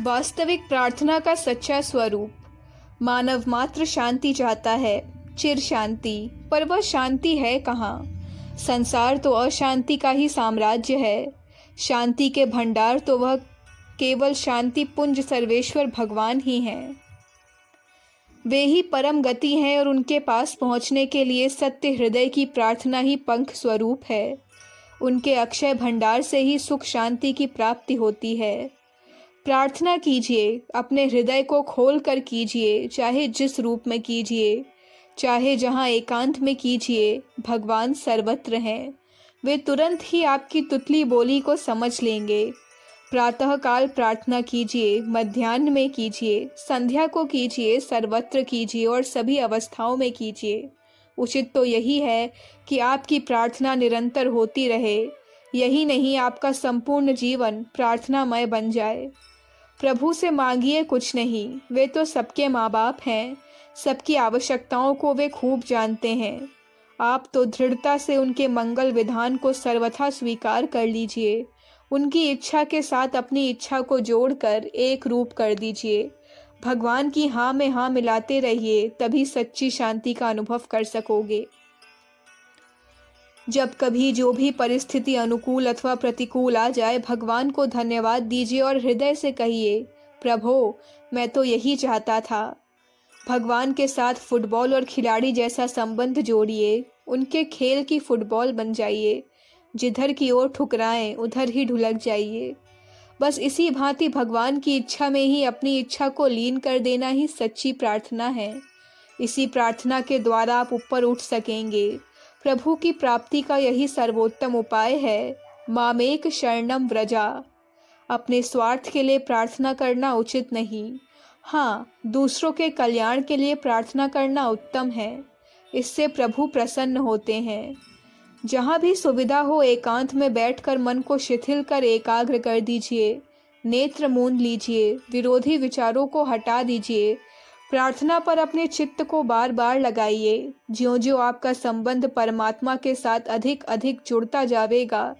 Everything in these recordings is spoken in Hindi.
वास्तविक प्रार्थना का सच्चा स्वरूप। मानव मात्र शांति चाहता है, चिर शांति, पर वह शांति है कहाँ। संसार तो अशांति का ही साम्राज्य है। शांति के भंडार तो वह केवल शांति पुंज सर्वेश्वर भगवान ही हैं। वे ही परम गति हैं और उनके पास पहुँचने के लिए सत्य हृदय की प्रार्थना ही पंख स्वरूप है। उनके अक्षय भंडार से ही सुख शांति की प्राप्ति होती है। प्रार्थना कीजिए, अपने हृदय को खोल कर कीजिए, चाहे जिस रूप में कीजिए, चाहे जहाँ एकांत में कीजिए, भगवान सर्वत्र हैं। वे तुरंत ही आपकी तुतली बोली को समझ लेंगे। प्रातः काल प्रार्थना कीजिए, मध्याह्न में कीजिए, संध्या को कीजिए, सर्वत्र कीजिए और सभी अवस्थाओं में कीजिए। उचित तो यही है कि आपकी प्रार्थना निरंतर होती रहे। यही नहीं, आपका संपूर्ण जीवन प्रार्थनामय बन जाए। प्रभु से मांगिए कुछ नहीं, वे तो सबके माँ बाप हैं। सबकी आवश्यकताओं को वे खूब जानते हैं। आप तो दृढ़ता से उनके मंगल विधान को सर्वथा स्वीकार कर लीजिए। उनकी इच्छा के साथ अपनी इच्छा को जोड़कर एक रूप कर दीजिए। भगवान की हाँ में हाँ मिलाते रहिए, तभी सच्ची शांति का अनुभव कर सकोगे। जब कभी जो भी परिस्थिति अनुकूल अथवा प्रतिकूल आ जाए, भगवान को धन्यवाद दीजिए और हृदय से कहिए, प्रभु मैं तो यही चाहता था। भगवान के साथ फुटबॉल और खिलाड़ी जैसा संबंध जोड़िए। उनके खेल की फुटबॉल बन जाइए। जिधर की ओर ठुकराएं उधर ही ढुलक जाइए। बस इसी भांति भगवान की इच्छा में ही अपनी इच्छा को लीन कर देना ही सच्ची प्रार्थना है। इसी प्रार्थना के द्वारा आप ऊपर उठ सकेंगे। प्रभु की प्राप्ति का यही सर्वोत्तम उपाय है। मामेक शरणम व्रजा। अपने स्वार्थ के लिए प्रार्थना करना उचित नहीं। हाँ, दूसरों के कल्याण के लिए प्रार्थना करना उत्तम है। इससे प्रभु प्रसन्न होते हैं। जहाँ भी सुविधा हो, एकांत में बैठकर मन को शिथिल कर एकाग्र कर दीजिए। नेत्र मूंद लीजिए, विरोधी विचारों को हटा दीजिए। प्रार्थना पर अपने चित्त को बार बार लगाइए। ज्यों-ज्यों आपका संबंध परमात्मा के साथ अधिक अधिक जुड़ता जाएगा,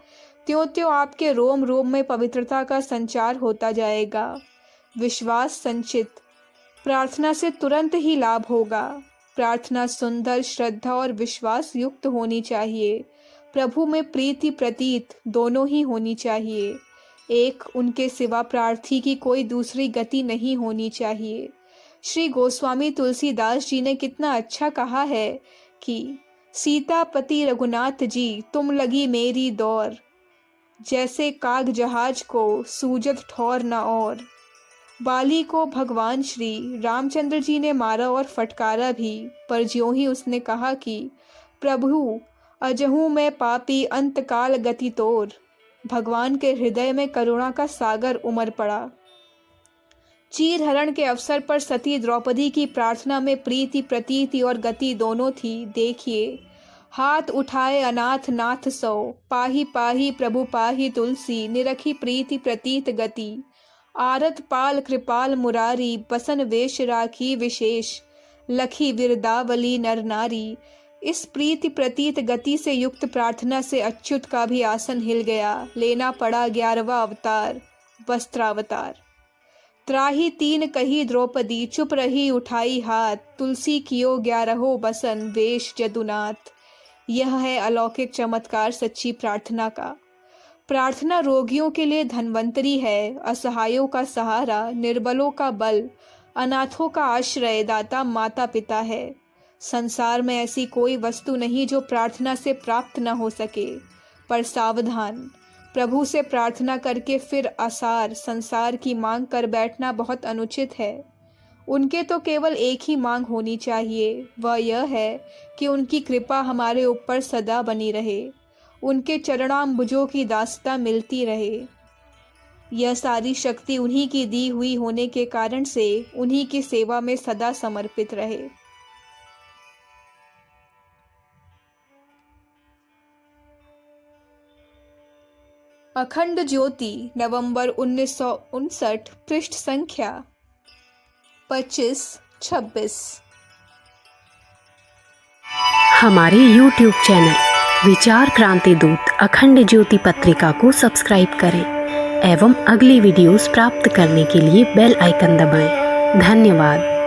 त्यों-त्यों आपके रोम रोम में पवित्रता का संचार होता जाएगा। विश्वास संचित। प्रार्थना से तुरंत ही लाभ होगा। प्रार्थना सुंदर, श्रद्धा और विश्वास युक्त होनी चाहिए। प्रभु में प्रीति प्रतीत दोनों ही होनी चाहिए। एक उनके सिवा प्रार्थी की कोई दूसरी गति नहीं होनी चाहिए। श्री गोस्वामी तुलसीदास जी ने कितना अच्छा कहा है कि सीतापति रघुनाथ जी तुम लगी मेरी दौर, जैसे काग जहाज को सूजत ठौर न और। बाली को भगवान श्री रामचंद्र जी ने मारा और फटकारा भी, पर ज्यों ही उसने कहा कि प्रभु अजहू मैं पापी अंतकाल गति तोर, भगवान के हृदय में करुणा का सागर उमड़ पड़ा। चीर हरण के अवसर पर सती द्रौपदी की प्रार्थना में प्रीति प्रतीति और गति दोनों थी। देखिए, हाथ उठाए अनाथ नाथ सो, पाही पाही प्रभु पाही तुलसी, निरखी प्रीति प्रतीत गति। आरत पाल कृपाल मुरारी, बसन वेश राखी विशेष, लखी विरदावली नर नारी। इस प्रीति प्रतीत गति से युक्त प्रार्थना से अच्युत का भी आसन हिल गया। लेना पड़ा 11वां अवतार, वस्त्रावतार। त्राही तीन कही द्रौपदी, चुप रही उठाई हाथ, तुलसी कियो 11 बसन, वेश जदुनाथ। यह है अलौकिक चमत्कार सच्ची प्रार्थना का। प्रार्थना रोगियों के लिए धन्वंतरी है, असहायों का सहारा, निर्बलों का बल, अनाथों का आश्रय, दाता माता पिता है। संसार में ऐसी कोई वस्तु नहीं जो प्रार्थना से प्राप्त न हो सके। पर सावधान, प्रभु से प्रार्थना करके फिर आसार संसार की मांग कर बैठना बहुत अनुचित है। उनके तो केवल एक ही मांग होनी चाहिए, वह यह है कि उनकी कृपा हमारे ऊपर सदा बनी रहे, उनके चरणाम्बुजों की दास्ता मिलती रहे। यह सारी शक्ति उन्हीं की दी हुई होने के कारण से उन्हीं की सेवा में सदा समर्पित रहे। अखंड ज्योति, नवंबर 1959, पृष्ठ संख्या 25-26। हमारे YouTube चैनल विचार क्रांति दूत अखंड ज्योति पत्रिका को सब्सक्राइब करें एवं अगली वीडियोस प्राप्त करने के लिए बेल आइकन दबाएं। धन्यवाद।